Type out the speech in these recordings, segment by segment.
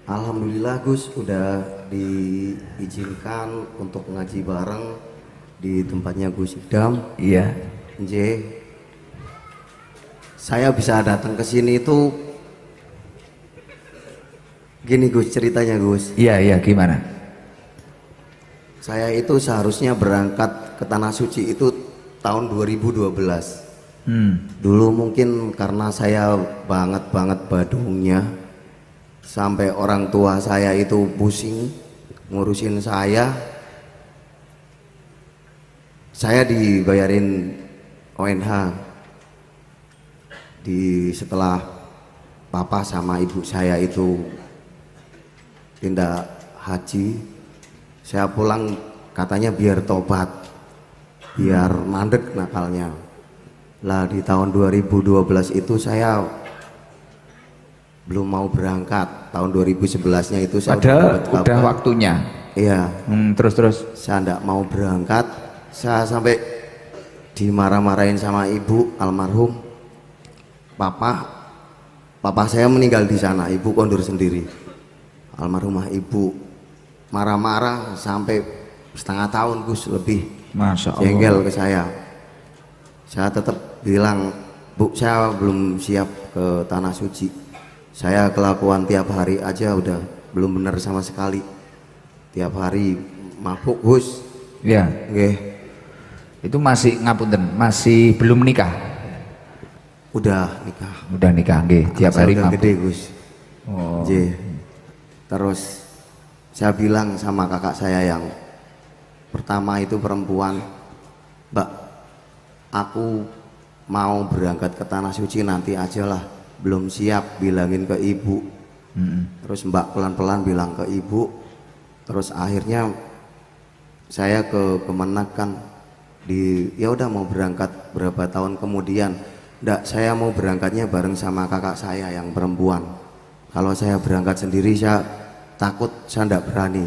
Alhamdulillah Gus udah diizinkan untuk ngaji bareng di tempatnya Gus Idam. Iya. J. Saya bisa datang ke sini itu gini Gus, ceritanya Gus. Iya, iya, gimana? Saya itu seharusnya berangkat ke Tanah Suci itu tahun 2012. Dulu mungkin karena saya banget badungnya, sampai orang tua saya itu pusing ngurusin saya dibayarin ONH setelah papa sama ibu saya itu tindak haji. Saya pulang katanya biar tobat, biar mandek nakalnya lah. Di tahun 2012 itu saya belum mau berangkat. Tahun 2011 nya itu saya udah waktunya. Iya. Terus saya enggak mau berangkat. Saya sampai dimarah-marahin sama ibu almarhum. Papa saya meninggal di sana, ibu kondur sendiri. Almarhumah ibu marah-marah sampai setengah tahun Gus lebih. Masya Allah. Jengkel ke saya. Saya tetap bilang, Bu, saya belum siap ke Tanah Suci. Saya kelakuan tiap hari aja udah belum benar sama sekali. Tiap hari mabuk Gus. Iya. Nggih. Itu masih ngapunten, masih belum nikah. Udah nikah. Udah nikah, nggih. Tiap hari udah mabuk. gede Gus. Oh. Terus saya bilang sama kakak saya yang pertama itu perempuan, Mbak, aku mau berangkat ke Tanah Suci nanti aja lah, belum siap, bilangin ke ibu. Terus Mbak pelan-pelan bilang ke ibu. Terus akhirnya saya ke Kemenak kan, ya udah mau berangkat berapa tahun kemudian. Nggak, saya mau berangkatnya bareng sama kakak saya yang perempuan. Kalau saya berangkat sendiri saya takut, saya nggak berani.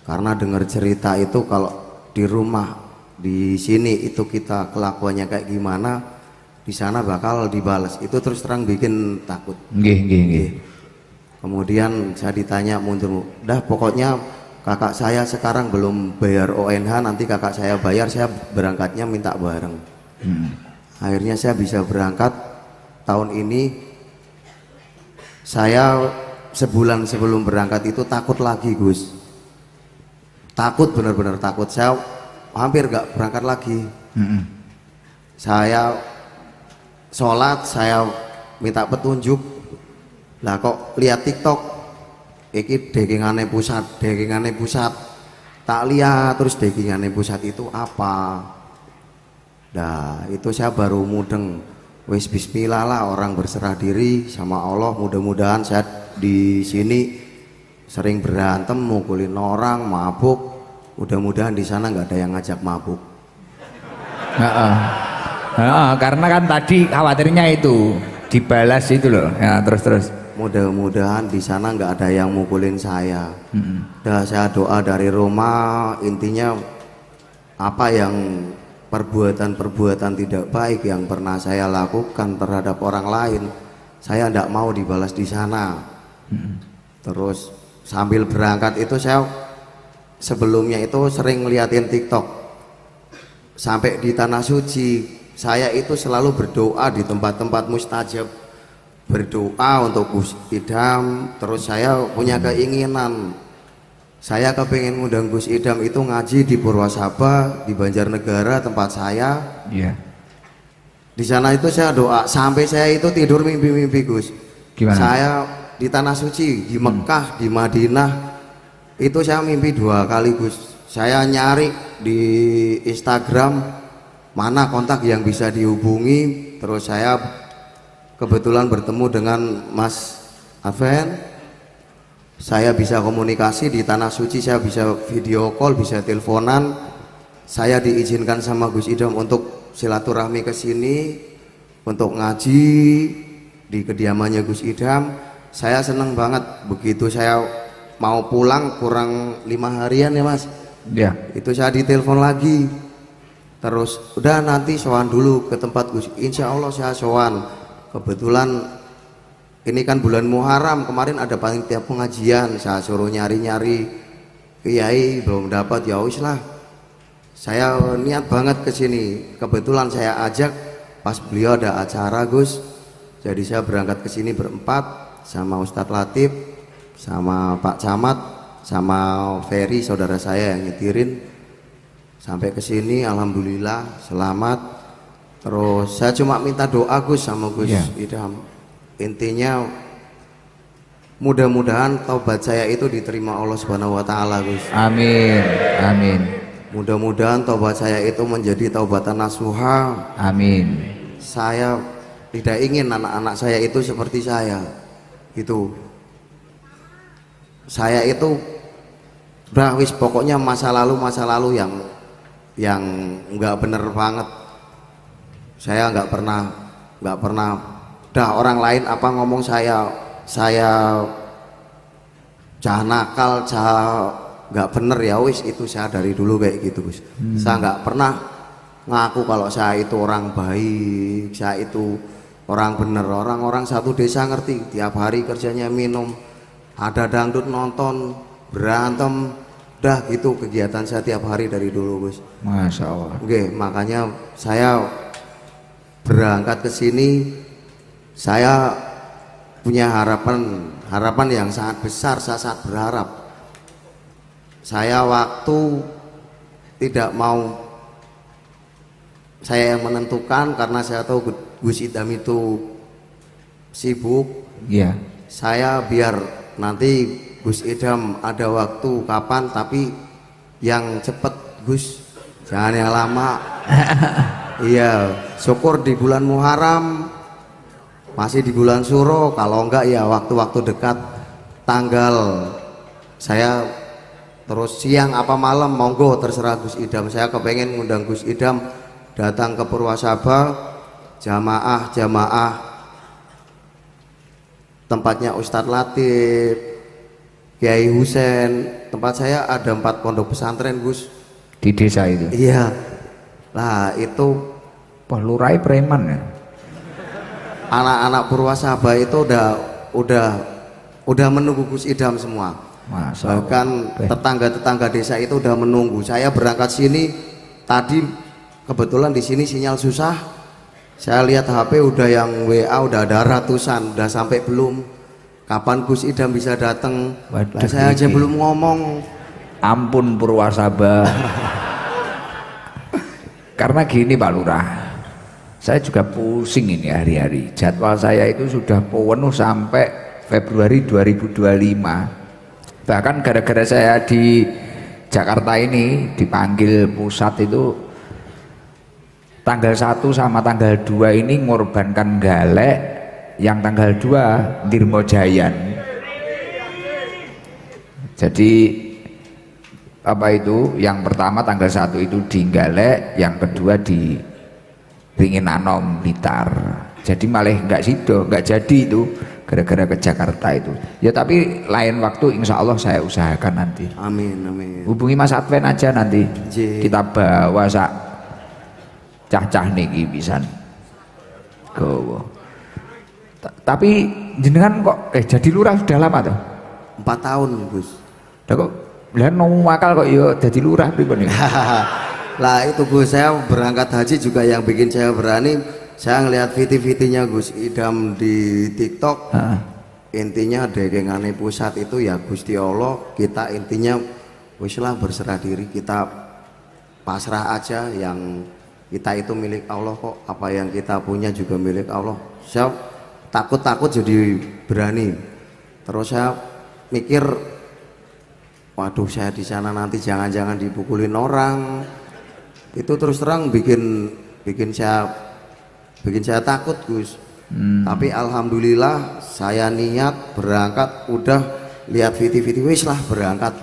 Karena dengar cerita itu kalau di rumah di sini itu kita kelakuannya kayak gimana, di sana bakal dibalas. Itu terus terang bikin takut. Nggih. Kemudian saya ditanya mundur, dah pokoknya kakak saya sekarang belum bayar ONH, nanti kakak saya bayar, saya berangkatnya minta bareng. Akhirnya saya bisa berangkat tahun ini. Saya sebulan sebelum berangkat itu takut lagi Gus, takut, benar-benar takut. Saya hampir gak berangkat lagi. Saya sholat, saya minta petunjuk lah, kok lihat TikTok iki dagingane pusat, tak lihat terus dagingane pusat itu apa. Nah itu saya baru mudeng, wis bismillah lah, orang berserah diri sama Allah. Mudah-mudahan saya di sini sering berantem, mukulin orang, mabuk. Mudah-mudahan di sana nggak ada yang ngajak mabuk. Karena kan tadi khawatirnya itu dibalas itu loh. Ya, terus. Mudah-mudahan di sana nggak ada yang mukulin saya. Dah saya doa dari rumah, intinya apa yang perbuatan tidak baik yang pernah saya lakukan terhadap orang lain, saya tidak mau dibalas di sana. Terus sambil berangkat itu saya sebelumnya itu sering ngeliatin TikTok. Sampai di Tanah Suci saya itu selalu berdoa di tempat-tempat mustajab, berdoa untuk Gus Idam. Terus saya punya keinginan, saya kepengen ngundang Gus Idam itu ngaji di Purwasaba, di Banjarnegara tempat saya. Iya. Di sana itu saya doa sampai saya itu tidur mimpi-mimpi Gus. Gimana? Saya di Tanah Suci, di Mekah, di Madinah, itu saya mimpi 2 kali Gus. Saya nyari di Instagram mana kontak yang bisa dihubungi. Terus saya kebetulan bertemu dengan Mas Aven. Saya bisa komunikasi di Tanah Suci, saya bisa video call, bisa teleponan. Saya diizinkan sama Gus Idam untuk silaturahmi ke sini, untuk ngaji di kediamannya Gus Idam. Saya senang banget. Begitu saya mau pulang kurang 5 harian ya Mas. Ya. Itu saya ditelepon lagi. Terus udah nanti sowan dulu ke tempat Gus. Insya Allah saya sowan. Kebetulan ini kan bulan Muharram, kemarin ada panitia pengajian, saya suruh nyari-nyari kiai belum dapat, ya wis lah. Saya niat banget ke sini. Kebetulan saya ajak pas beliau ada acara, Gus. Jadi saya berangkat ke sini berempat sama Ustadz Latif, sama Pak Camat, sama Ferry saudara saya yang nyetirin. Sampai ke sini alhamdulillah selamat. Terus saya cuma minta doa Gus sama Gus Idham. Intinya mudah-mudahan taubat saya itu diterima Allah Subhanahu wa taala, Gus. Amin. Amin. Mudah-mudahan taubat saya itu menjadi taubatan nasuha. Amin. Saya tidak ingin anak-anak saya itu seperti saya. Itu. Saya itu udah wis pokoknya masa lalu yang nggak bener banget. Saya nggak pernah dah orang lain apa ngomong saya cah nakal, cah nggak bener, ya wis itu saya dari dulu kayak gitu, Gus. Saya nggak pernah ngaku kalau saya itu orang baik, saya itu orang bener. Orang-orang satu desa ngerti, tiap hari kerjanya minum, ada dangdut nonton, berantem, dah gitu kegiatan saya tiap hari dari dulu, Gus. Masya Allah. Oke, makanya saya berangkat ke sini, saya punya harapan yang sangat besar. Saya sangat berharap. Saya waktu tidak mau saya yang menentukan, karena saya tahu Gus Idham itu sibuk. Iya. Saya biar nanti Gus Idham ada waktu kapan, tapi yang cepet Gus, jangan yang lama. Iya, syukur di bulan Muharram, masih di bulan Suro, kalau enggak ya waktu-waktu dekat tanggal saya terus siang apa malam, monggo terserah Gus Idham. Saya kepengen ngundang Gus Idham datang ke Purwasaba, jamaah tempatnya Ustadz Latif, Kiai Husen. Tempat saya ada 4 pondok pesantren, Gus, Di desa itu. iya lah. Itu Wah, lurai preman ya. anak-anak Purwasaba itu udah menunggu Gus Idham semua. Bahkan tetangga-tetangga desa itu udah menunggu. Saya berangkat sini tadi, kebetulan di sini sinyal susah. Saya lihat HP udah yang WA udah ada ratusan, udah sampai belum. Kapan Gus Idham bisa datang? Saya aja belum ngomong. Ampun Purwasaba. Karena gini Pak Lurah, saya juga pusing ini hari-hari. Jadwal saya itu sudah penuh sampai Februari 2025. Bahkan gara-gara saya di Jakarta ini dipanggil pusat itu, tanggal 1 sama tanggal 2 ini ngorbankan Galek, yang tanggal 2 Dirmojayan. Jadi apa itu, yang pertama tanggal 1 itu di Galek, yang kedua di Ringin Anom Blitar. Jadi malah nggak sido, nggak jadi itu gara-gara ke Jakarta itu. Ya tapi lain waktu insya Allah saya usahakan nanti. Amin, amin. Hubungi Mas Adven aja nanti. Kita bawa sak cah-cah niki pisan. Gowo. Tapi jenengan kok jadi lurah sudah lama tuh? 4 tahun, Gus. Lah kok lah nemu akal kok ya jadi lurah pripun iki? Lah itu Gus, saya berangkat haji juga yang bikin saya berani. Saya ngelihat video-videonya Gus Idham di TikTok. Intinya degengane pusat itu ya Gusti Allah. Kita intinya wis lah berserah diri, kita pasrah aja. Yang kita itu milik Allah kok. Apa yang kita punya juga milik Allah. Saya takut jadi berani. Terus saya mikir, waduh saya di sana nanti jangan-jangan dipukulin orang. Itu terus terang bikin saya takut, Gus. Tapi alhamdulillah saya niat berangkat, udah lihat video-video, wis lah berangkat.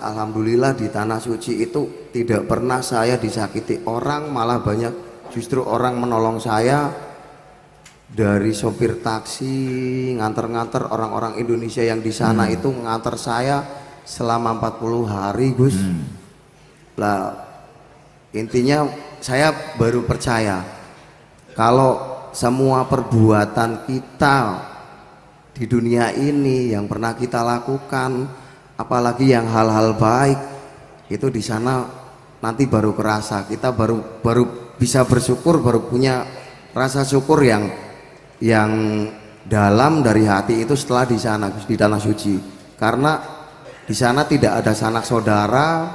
Alhamdulillah di tanah suci itu tidak pernah saya disakiti orang, malah banyak justru orang menolong saya. Dari sopir taksi nganter-nganter orang-orang Indonesia yang di sana itu nganter saya selama 40 hari, Gus. Lah intinya saya baru percaya kalau semua perbuatan kita di dunia ini yang pernah kita lakukan, apalagi yang hal-hal baik, itu di sana nanti baru kerasa, kita baru bisa bersyukur, baru punya rasa syukur yang dalam dari hati itu setelah di sana, di tanah suci. Karena di sana tidak ada sanak saudara,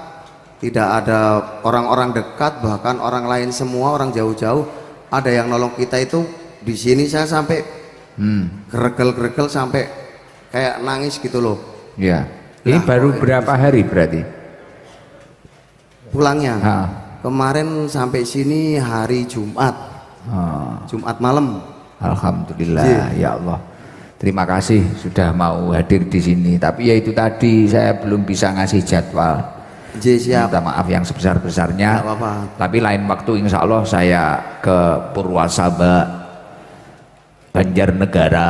tidak ada orang-orang dekat, bahkan orang lain semua, orang jauh-jauh ada yang nolong kita. Itu di sini saya sampai geregel-geregel sampai kayak nangis gitu loh. Ya. Ini Nah, baru berapa hari berarti? Pulangnya Ha. kemarin sampai sini hari Jumat, Jumat malam. Alhamdulillah, ya Allah. Terima kasih sudah mau hadir di sini. Tapi ya itu tadi saya belum bisa ngasih jadwal. Siap. Minta maaf yang sebesar-besarnya. Nggak apa-apa. Tapi lain waktu insya Allah saya ke Purwasaba, Banjarnegara.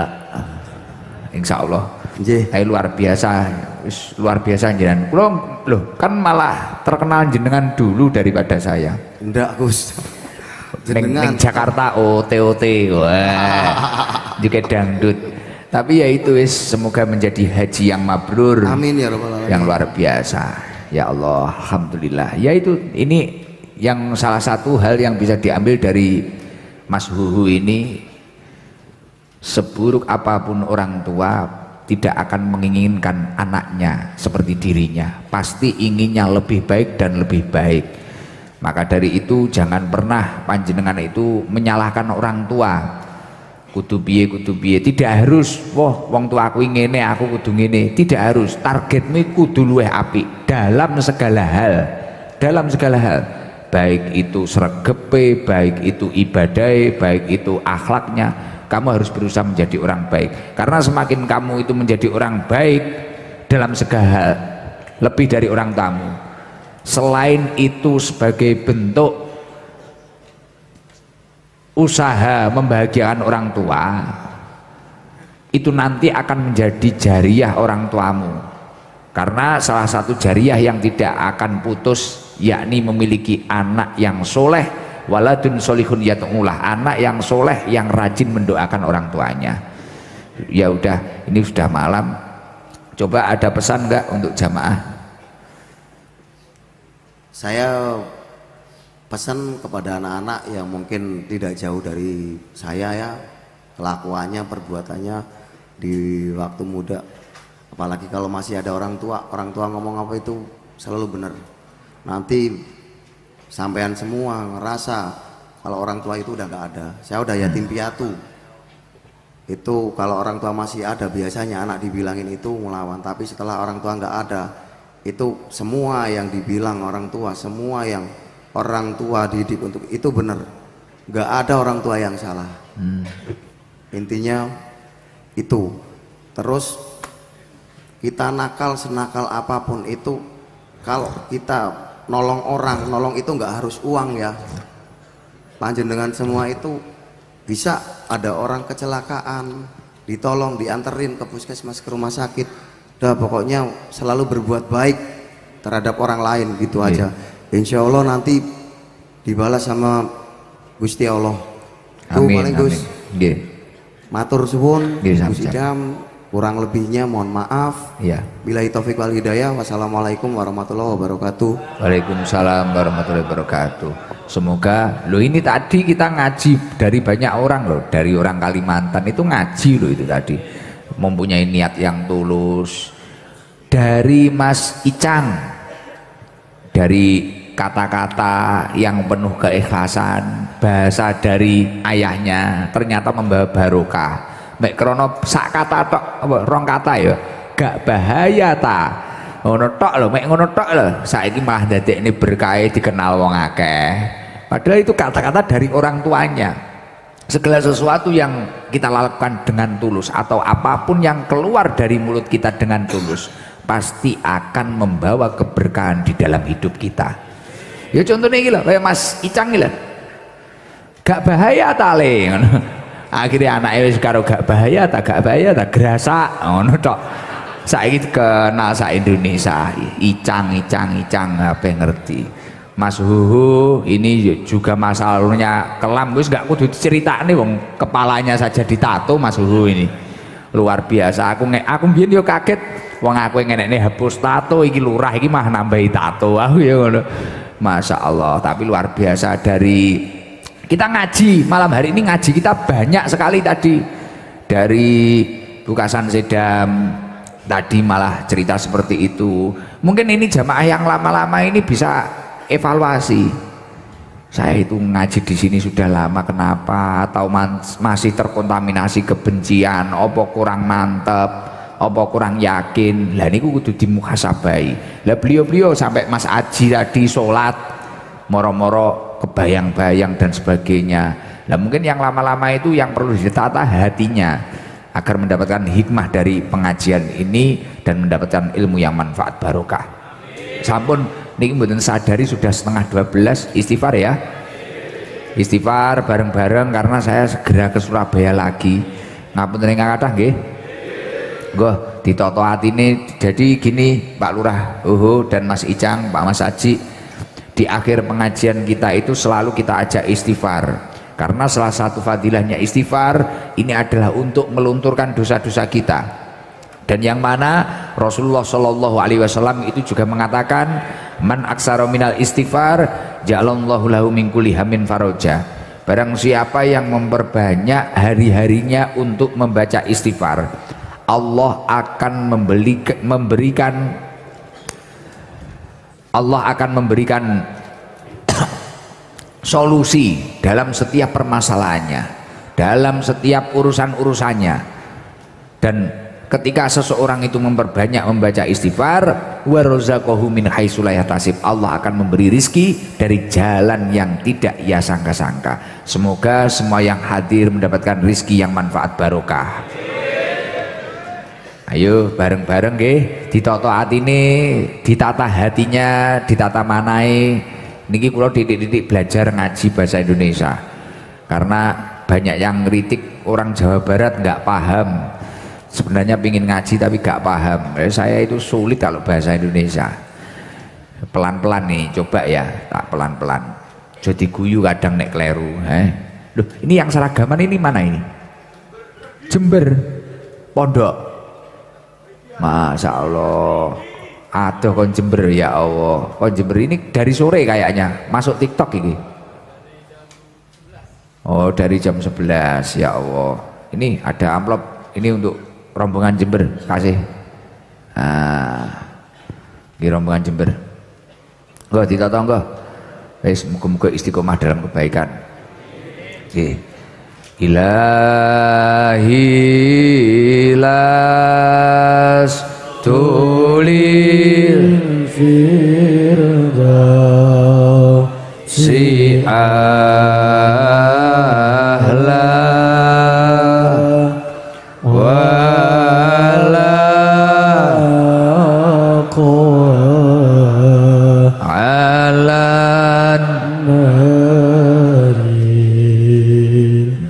Insya Allah. Luar biasa, luar biasa jenengan. Kulo loh kan malah terkenal jenengan dulu daripada saya. Enggak, Gus. Neng Jakarta OT wah juga dangdut. Tapi ya itu semoga menjadi haji yang mabrur. Amin ya rabbal alamin. Yang luar biasa. Ya Allah, alhamdulillah. Ya itu ini yang salah satu hal yang bisa diambil dari Mas Huhu ini, seburuk apapun orang tua tidak akan menginginkan anaknya seperti dirinya. Pasti inginnya lebih baik dan lebih baik. Maka dari itu jangan pernah panjenengan itu menyalahkan orang tua. Kudu piye, tidak harus wong tua aku ngene aku kudu ngene, tidak harus. Targetmu kudu luwih apik dalam segala hal. Dalam segala hal. Baik itu sregepe, baik itu ibadai, baik itu akhlaknya, kamu harus berusaha menjadi orang baik. Karena semakin kamu itu menjadi orang baik dalam segala hal, lebih dari orang tamu. Selain itu sebagai bentuk usaha membahagiakan orang tua, itu nanti akan menjadi jariah orang tuamu. Karena salah satu jariah yang tidak akan putus yakni memiliki anak yang soleh, waladun solihun yat'ulah, anak yang soleh yang rajin mendoakan orang tuanya. Ya udah, ini sudah malam. Coba ada pesan enggak untuk jamaah? Saya pesan kepada anak-anak yang mungkin tidak jauh dari saya ya, kelakuannya, perbuatannya di waktu muda, apalagi kalau masih ada orang tua ngomong apa itu selalu benar. Nanti sampean semua ngerasa kalau orang tua itu udah gak ada. Saya udah yatim piatu. Itu kalau orang tua masih ada biasanya anak dibilangin itu ngelawan, tapi setelah orang tua nggak ada, itu semua yang dibilang orang tua, semua yang orang tua didik untuk itu benar. Nggak ada orang tua yang salah. Intinya itu. Terus kita nakal senakal apapun itu, kalau kita nolong orang, nolong itu nggak harus uang ya. Panjenengan semua itu bisa ada orang kecelakaan, ditolong, dianterin ke puskesmas, ke rumah sakit. Udah pokoknya selalu berbuat baik terhadap orang lain gitu aja. Insya Allah nanti dibalas sama Gusti Allah. Amin, paling Gus. Nggih. Matur suwun, Nggih, Gus Idam. Kurang lebihnya mohon maaf. Iya. Billahi taufik wal hidayah. Wassalamualaikum warahmatullahi wabarakatuh. Waalaikumsalam warahmatullahi wabarakatuh. Semoga lo ini tadi kita ngaji dari banyak orang loh, dari orang Kalimantan itu ngaji loh itu tadi, mempunyai niat yang tulus. Dari Mas Icang, dari kata-kata yang penuh keikhlasan, bahasa dari ayahnya ternyata membawa barokah. Mek krono sak kata tok apa rong kata ya gak bahaya ta ngono tok lho, mek ngono tok lho saiki malah dadekne berkah dikenal wong akeh, padahal itu kata-kata dari orang tuanya. Segala sesuatu yang kita lakukan dengan tulus atau apapun yang keluar dari mulut kita dengan tulus pasti akan membawa keberkahan di dalam hidup kita. Ya contohnya iki lho kayak Mas Icang iki lho, gak bahaya ta le ngono. Akhirnya anaknya wis karo gak bahaya tak gerasa ngono tok. Saiki kenal sak Indonesia, Icang apa ngerti. Mas Huhu ini juga masa lalunya kelam, wis gak kudu diceritani wong kepalanya saja ditato Mas Huhu ini. Luar biasa, aku mbiyen yo kaget wong aku ngenekne hapus tato iki lurah iki mah nambahi tato aku ya ngono. Masya Allah, tapi luar biasa dari kita ngaji malam hari ini ngaji kita banyak sekali tadi dari Bukasan Sedam tadi malah cerita seperti itu. Mungkin ini jamaah yang lama-lama ini bisa evaluasi. Saya itu ngaji di sini sudah lama kenapa? Atau masih terkontaminasi kebencian? Apa kurang mantep? Apa kurang yakin? Lah niku kudu dimuhasabai. Lah beliau-beliau sampai Mas Aji tadi sholat moro-moro kebayang-bayang dan sebagainya. Lah mungkin yang lama-lama itu yang perlu ditata hatinya agar mendapatkan hikmah dari pengajian ini dan mendapatkan ilmu yang manfaat barokah. Sampun niki mboten sadari sudah setengah 12 istighfar ya. Istighfar bareng-bareng karena saya segera ke Surabaya lagi. Ngapunten ingkang kathah nggih. Nggih ditoto atine. Jadi gini Pak Lurah dan Mas Icang, Pak Mas Aji, di akhir pengajian kita itu selalu kita ajak istighfar. Karena salah satu fadilahnya istighfar ini adalah untuk melunturkan dosa-dosa kita. Dan yang mana Rasulullah Shallallahu Alaihi Wasallam itu juga mengatakan, man aksara minal istighfar ja'alallahu lahu min kulli hammin faraja. Barang siapa yang memperbanyak hari-harinya untuk membaca istighfar, Allah akan memberikan solusi dalam setiap permasalahannya, dalam setiap urusan-urusannya. Dan ketika seseorang itu memperbanyak membaca istighfar, wa razaqahu min haitsu la yahtasib, Allah akan memberi rizki dari jalan yang tidak ia sangka-sangka. Semoga semua yang hadir mendapatkan rizki yang manfaat barokah. Ayo bareng-bareng nggih, ditata atine, ditata hatinya, ditata manai. Niki kula titik-titik belajar ngaji bahasa Indonesia karena banyak yang ngeritik orang Jawa Barat nggak paham, sebenarnya pingin ngaji tapi nggak paham. Saya itu sulit kalau bahasa Indonesia. Pelan-pelan nih, coba ya, tak pelan-pelan. Jadi guyu kadang nek kleru. Loh, ini yang seragaman ini mana ini? Jember, Pondok. Masya Allah. Aduh kon Jember ya Allah. Kon Jember ini dari sore kayaknya masuk TikTok ini. Oh dari jam 11 ya Allah. Ini ada amplop ini untuk rombongan Jember, kasih. Di rombongan Jember. Enggak ditata enggak. Muga-muga istiqomah dalam kebaikan. Oke. Ilahi las tulil firdausi ahla wala alan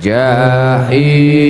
jahil